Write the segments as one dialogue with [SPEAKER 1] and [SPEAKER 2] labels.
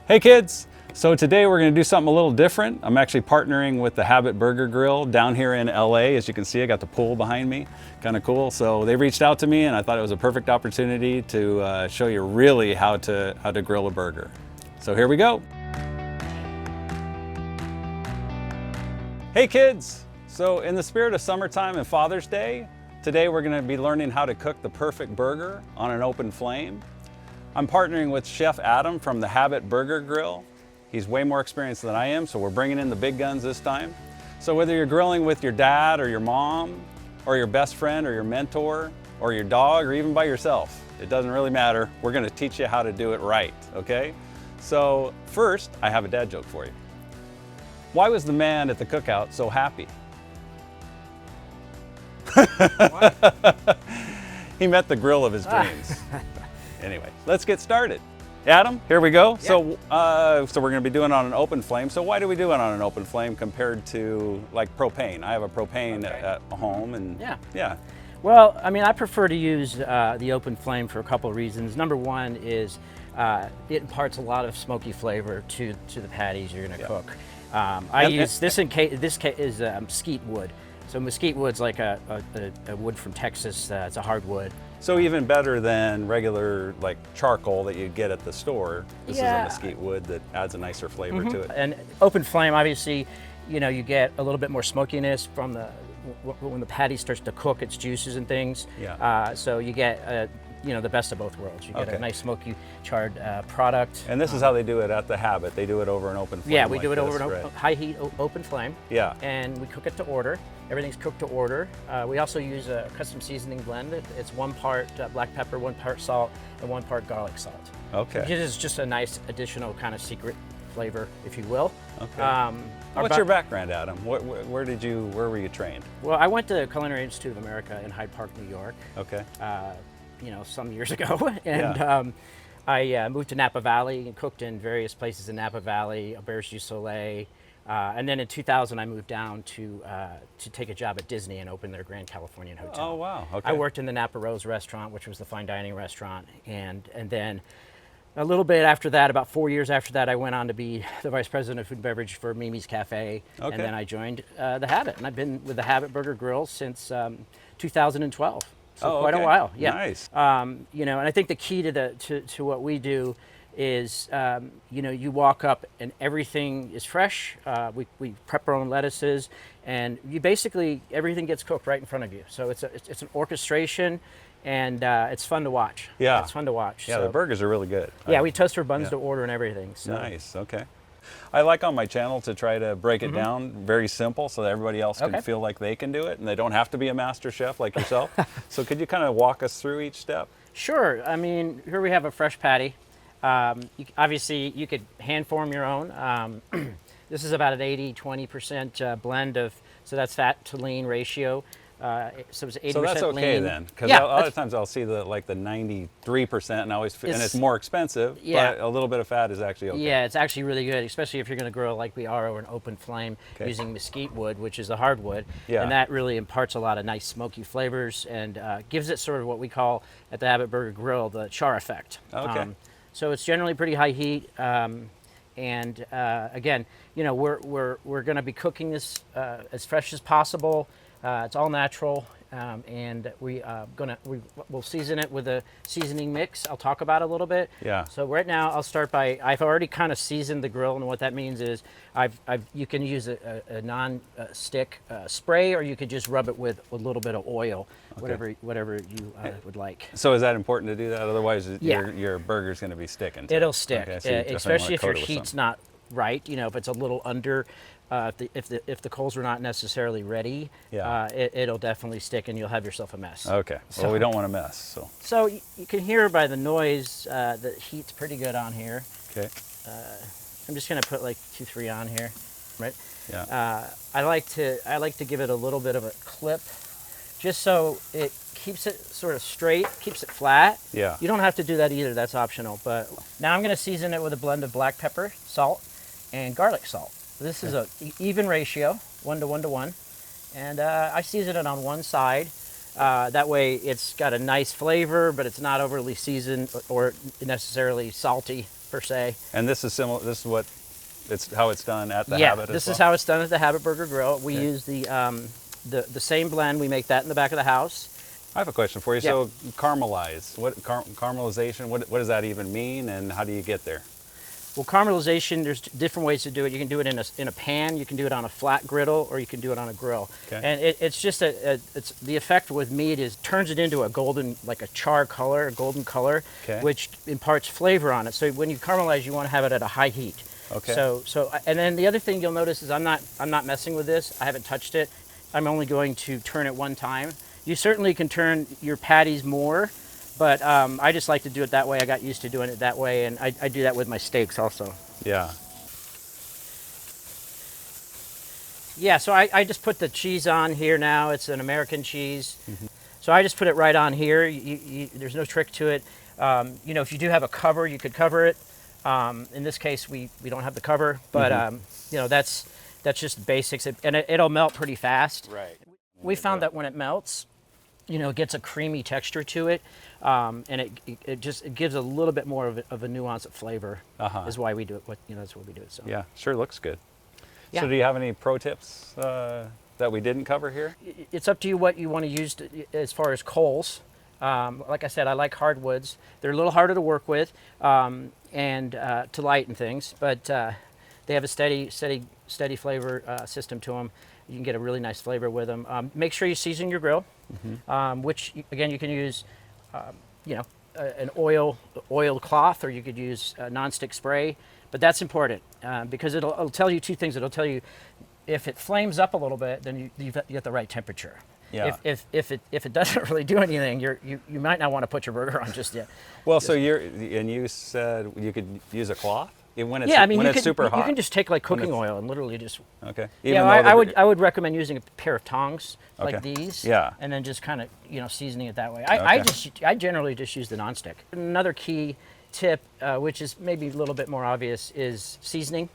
[SPEAKER 1] Hey kids! So today we're going to do something a little different. I'm actually partnering with the Habit Burger Grill down here in LA. As you can see, I got the pool behind me. Kind of cool. So they reached out to me and I thought it was a perfect opportunity to show you really how to grill a burger. So here we go. Hey kids! So in the spirit of summertime and Father's Day, today we're going to be learning how to cook the perfect burger on an open flame. I'm partnering with Chef Adam from the Habit Burger Grill. He's way more experienced than I am, so we're bringing in the big guns this time. So whether you're grilling with your dad or your mom, or your best friend or your mentor, or your dog, or even by yourself, it doesn't really matter. We're gonna teach you how to do it right, okay? So first, I have a dad joke for you. Why was the man at the cookout so happy? He met the grill of his dreams. Anyway, let's get started. Adam, here we go. Yeah. So we're going to be doing it on an open flame. So why do we do it on an open flame compared to like propane? I have a propane at home, and yeah.
[SPEAKER 2] Well, I mean, I prefer to use the open flame for a couple of reasons. Number one is it imparts a lot of smoky flavor to the patties you're going to cook. I use this is mesquite wood. So mesquite wood's like a wood from Texas. It's a hardwood.
[SPEAKER 1] So even better than regular like charcoal that you get at the store. This is a mesquite wood that adds a nicer flavor to it.
[SPEAKER 2] And open flame, obviously, you know, you get a little bit more smokiness from when the patty starts to cook its juices and things.
[SPEAKER 1] Yeah.
[SPEAKER 2] So you get you know, the best of both worlds. You get a nice smoky charred product.
[SPEAKER 1] And this is how they do it at the Habit. They do it over an open flame.
[SPEAKER 2] Yeah, we do it over an high heat open flame.
[SPEAKER 1] Yeah.
[SPEAKER 2] And we cook it to order. Everything's cooked to order. We also use a custom seasoning blend. It's 1 part black pepper, 1 part salt, and 1 part garlic salt.
[SPEAKER 1] Okay.
[SPEAKER 2] It is just a nice additional kind of secret flavor, if you will.
[SPEAKER 1] Okay. What's your background, Adam? Where were you trained?
[SPEAKER 2] Well, I went to Culinary Institute of America in Hyde Park, New York.
[SPEAKER 1] Okay.
[SPEAKER 2] You know, some years ago, and I moved to Napa Valley and cooked in various places in Napa Valley, Auberge du Soleil, and then in 2000 I moved down to take a job at Disney and open their Grand Californian Hotel.
[SPEAKER 1] Oh wow! Okay.
[SPEAKER 2] I worked in the Napa Rose restaurant, which was the fine dining restaurant, and then a little bit after that, about 4 years after that, I went on to be the vice president of food and beverage for Mimi's Cafe, and then I joined the Habit, and I've been with the Habit Burger Grill since 2012. So quite a while, yeah.
[SPEAKER 1] Nice.
[SPEAKER 2] You know, and I think the key to what we do is, you know, you walk up and everything is fresh. We prep our own lettuces, and you basically everything gets cooked right in front of you. So it's an orchestration, and it's fun to watch.
[SPEAKER 1] Yeah,
[SPEAKER 2] it's fun to watch.
[SPEAKER 1] Yeah, so the burgers are really good.
[SPEAKER 2] Yeah, we toast our buns to order and everything. So.
[SPEAKER 1] Nice. Okay. I like on my channel to try to break it down very simple so that everybody else can feel like they can do it and they don't have to be a master chef like yourself. So could you kind of walk us through each step?
[SPEAKER 2] Sure. I mean, here we have a fresh patty. Obviously, you could hand form your own. This is about an 80-20% blend of, so that's fat to lean ratio. So it's 80% lean.
[SPEAKER 1] So that's okay lean. Then, because a lot of times I'll see the 93%, and and it's more expensive, but a little bit of fat is actually okay.
[SPEAKER 2] Yeah, it's actually really good, especially if you're going to grill like we are over an open flame using mesquite wood, which is a hardwood, and that really imparts a lot of nice smoky flavors and gives it sort of what we call at the Habit Burger Grill the char effect.
[SPEAKER 1] Okay.
[SPEAKER 2] So it's generally pretty high heat. And again, you know, we're going to be cooking this as fresh as possible. It's all natural, and we'll season it with a seasoning mix. I'll talk about it a little bit.
[SPEAKER 1] Yeah.
[SPEAKER 2] So right now I'll start by I've already kind of seasoned the grill, and what that means is you can use a non-stick spray, or you could just rub it with a little bit of oil, whatever you would like.
[SPEAKER 1] So is that important to do that? Otherwise, your burger's going to be sticking.
[SPEAKER 2] It'll stick,
[SPEAKER 1] okay, so
[SPEAKER 2] especially if your heat's not right. You know, if it's a little under. If the coals are not necessarily ready, it'll definitely stick, and you'll have yourself a mess.
[SPEAKER 1] Okay. Well, we don't want a mess.
[SPEAKER 2] So you can hear by the noise the heat's pretty good on here.
[SPEAKER 1] Okay.
[SPEAKER 2] I'm just gonna put like 2-3 on here, right?
[SPEAKER 1] Yeah.
[SPEAKER 2] I like to give it a little bit of a clip, just so it keeps it sort of straight, keeps it flat.
[SPEAKER 1] Yeah.
[SPEAKER 2] You don't have to do that either. That's optional. But now I'm gonna season it with a blend of black pepper, salt, and garlic salt. This is an even ratio, 1 to 1 to 1, and I season it on one side. That way it's got a nice flavor, but it's not overly seasoned or necessarily salty per se.
[SPEAKER 1] And this is similar. This is how it's done at the
[SPEAKER 2] Yeah,
[SPEAKER 1] Habit.
[SPEAKER 2] this is how it's done at the Habit Burger Grill. We use the same blend. We make that in the back of the house.
[SPEAKER 1] I have a question for you.
[SPEAKER 2] Yeah.
[SPEAKER 1] So caramelize. Caramelization? What does that even mean, and how do you get there?
[SPEAKER 2] Well, caramelization, there's different ways to do it. You can do it in a pan, you can do it on a flat griddle, or you can do it on a grill.
[SPEAKER 1] Okay.
[SPEAKER 2] And it's just it's the effect with meat is turns it into a golden, like a char color, a golden color,
[SPEAKER 1] Okay.
[SPEAKER 2] which imparts flavor on it. So when you caramelize, you want to have it at a high heat.
[SPEAKER 1] Okay.
[SPEAKER 2] So and then the other thing you'll notice is I'm not messing with this. I haven't touched it. I'm only going to turn it one time. You certainly can turn your patties more, but I just like to do it that way. I got used to doing it that way, and I do that with my steaks also.
[SPEAKER 1] Yeah.
[SPEAKER 2] Yeah, so I just put the cheese on here now. It's an American cheese. Mm-hmm. So I just put it right on here. There's no trick to it. You know, if you do have a cover, you could cover it. In this case, we don't have the cover, but you know, that's just basics, and it'll melt pretty fast.
[SPEAKER 1] Right.
[SPEAKER 2] We found that when it melts, you know, it gets a creamy texture to it, and it gives a little bit more of a nuance of flavor. Is why we do it. That's why we do it. So
[SPEAKER 1] Yeah, sure looks good.
[SPEAKER 2] Yeah.
[SPEAKER 1] So do you have any pro tips that we didn't cover here?
[SPEAKER 2] It's up to you what you want to use as far as coals. Like I said, I like hardwoods. They're a little harder to work with and to lighten things, but they have a steady flavor system to them. You can get a really nice flavor with them. Make sure you season your grill, which again you can use, you know, an oil cloth, or you could use a nonstick spray. But that's important because it'll tell you two things. It'll tell you if it flames up a little bit, then you get the right temperature.
[SPEAKER 1] Yeah.
[SPEAKER 2] If it doesn't really do anything, you might not want to put your burger on just yet.
[SPEAKER 1] Well, so you said you could use a cloth when it's
[SPEAKER 2] it's
[SPEAKER 1] super hot.
[SPEAKER 2] You can just take like cooking oil and literally just.
[SPEAKER 1] Okay.
[SPEAKER 2] I would recommend using a pair of tongs like
[SPEAKER 1] Okay.
[SPEAKER 2] these.
[SPEAKER 1] Yeah.
[SPEAKER 2] And then just kind of seasoning it that way. I generally just use the nonstick. Another key tip, which is maybe a little bit more obvious, is seasoning.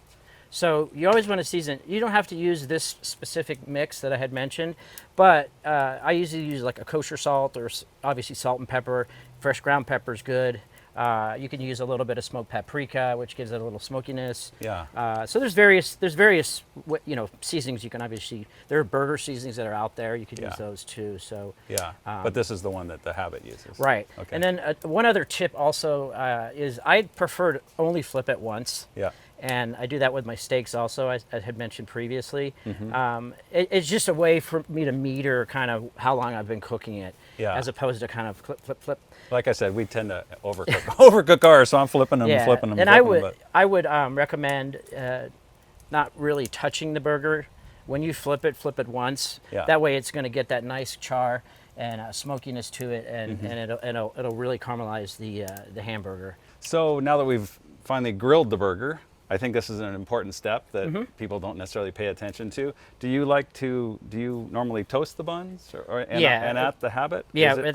[SPEAKER 2] So you always want to season. You don't have to use this specific mix that I had mentioned, but I usually use like a kosher salt, or obviously salt and pepper. Fresh ground pepper is good. You can use a little bit of smoked paprika, which gives it a little smokiness.
[SPEAKER 1] Yeah.
[SPEAKER 2] So there's various seasonings you can obviously. There are burger seasonings that are out there. You could use those too. So
[SPEAKER 1] Yeah. But this is the one that the Habit uses.
[SPEAKER 2] right.
[SPEAKER 1] Okay.
[SPEAKER 2] And then one other tip also is I prefer to only flip it once.
[SPEAKER 1] Yeah.
[SPEAKER 2] And I do that with my steaks also, as I had mentioned previously. It's just a way for me to meter kind of how long I've been cooking it, as opposed to kind of flip.
[SPEAKER 1] Like I said, we tend to overcook ours, so I'm flipping them, flipping them.
[SPEAKER 2] And I would recommend not really touching the burger. When you flip it once.
[SPEAKER 1] Yeah.
[SPEAKER 2] That way it's going to get that nice char and smokiness to it, and it'll really caramelize the hamburger.
[SPEAKER 1] So now that we've finally grilled the burger, I think this is an important step that people don't necessarily pay attention to. Do you normally toast the buns, and at the Habit?
[SPEAKER 2] Yeah, at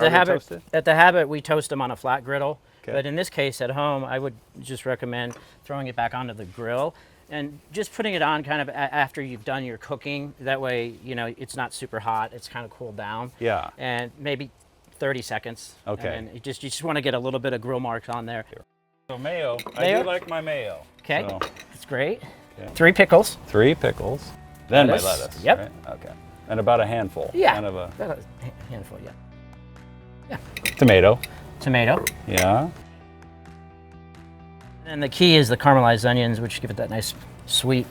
[SPEAKER 2] the Habit we toast them on a flat griddle.
[SPEAKER 1] Okay.
[SPEAKER 2] But in this case at home, I would just recommend throwing it back onto the grill and just putting it on kind of after you've done your cooking. That way, it's not super hot. It's kind of cooled down.
[SPEAKER 1] Yeah.
[SPEAKER 2] And maybe 30 seconds.
[SPEAKER 1] Okay.
[SPEAKER 2] And you just want to get a little bit of grill marks on there.
[SPEAKER 1] So mayo. I do like my mayo.
[SPEAKER 2] Okay,
[SPEAKER 1] So,
[SPEAKER 2] that's great.
[SPEAKER 1] okay.
[SPEAKER 2] 3 pickles.
[SPEAKER 1] 3 pickles. Then
[SPEAKER 2] Lettuce.
[SPEAKER 1] my lettuce.
[SPEAKER 2] Yep.
[SPEAKER 1] Right? Okay. And about a handful.
[SPEAKER 2] Yeah.
[SPEAKER 1] Kind of
[SPEAKER 2] About a handful, yeah.
[SPEAKER 1] tomato.
[SPEAKER 2] Tomato.
[SPEAKER 1] Yeah.
[SPEAKER 2] And the key is the caramelized onions, which give it that nice sweet.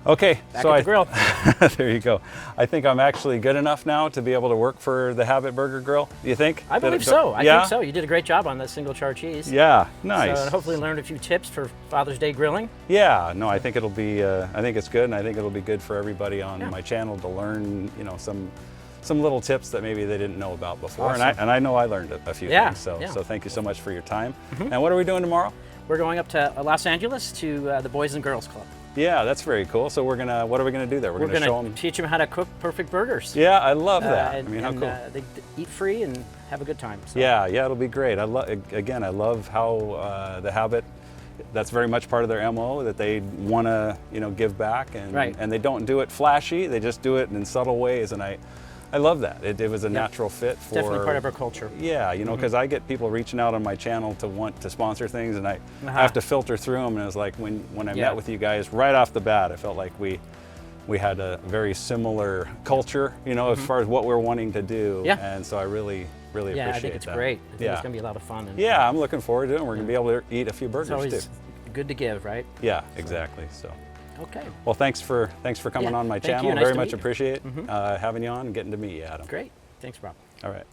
[SPEAKER 1] Okay,
[SPEAKER 2] Back
[SPEAKER 1] so
[SPEAKER 2] at the grill.
[SPEAKER 1] there you go. I think I'm actually good enough now to be able to work for the Habit Burger Grill. You think?
[SPEAKER 2] I believe so. I think so. You did a great job on that single char cheese.
[SPEAKER 1] Yeah, nice.
[SPEAKER 2] So hopefully learned a few tips for Father's Day grilling.
[SPEAKER 1] Yeah, no, I think it'll be. I think it's good, and I think it'll be good for everybody on my channel to learn, some little tips that maybe they didn't know about before.
[SPEAKER 2] Awesome.
[SPEAKER 1] And I know I learned a few things. So thank you so much for your time. And what are we doing tomorrow?
[SPEAKER 2] We're going up to Los Angeles to the Boys and Girls Club.
[SPEAKER 1] Yeah, that's very cool. So what are we gonna do there?
[SPEAKER 2] We're
[SPEAKER 1] gonna show them.
[SPEAKER 2] teach them how to cook perfect burgers.
[SPEAKER 1] Yeah, I love that.
[SPEAKER 2] And,
[SPEAKER 1] how cool.
[SPEAKER 2] They eat free and have a good time. So.
[SPEAKER 1] Yeah, it'll be great. I love how the Habit. That's very much part of their MO, that they want to, give back, and
[SPEAKER 2] Right.
[SPEAKER 1] and they don't do it flashy. They just do it in subtle ways, and I love that. It was a natural fit for.
[SPEAKER 2] Definitely part of our culture.
[SPEAKER 1] Yeah, you know, because I get people reaching out on my channel to want to sponsor things, and I have to filter through them. And it was like when I met with you guys right off the bat, I felt like we had a very similar culture, you know, as far as what we're wanting to do.
[SPEAKER 2] Yeah.
[SPEAKER 1] And so I really appreciate that.
[SPEAKER 2] I think it's great. I think it's going to be a lot of fun. And,
[SPEAKER 1] yeah, I'm looking forward to it. We're going to be able to eat a few burgers
[SPEAKER 2] it's always
[SPEAKER 1] too.
[SPEAKER 2] good to give, right?
[SPEAKER 1] Yeah, exactly. So.
[SPEAKER 2] Okay.
[SPEAKER 1] Well, thanks for coming on my channel.
[SPEAKER 2] Nice
[SPEAKER 1] Very
[SPEAKER 2] to
[SPEAKER 1] much
[SPEAKER 2] meet you.
[SPEAKER 1] appreciate having you on and getting to meet you, Adam.
[SPEAKER 2] Great. Thanks, Rob.
[SPEAKER 1] All right.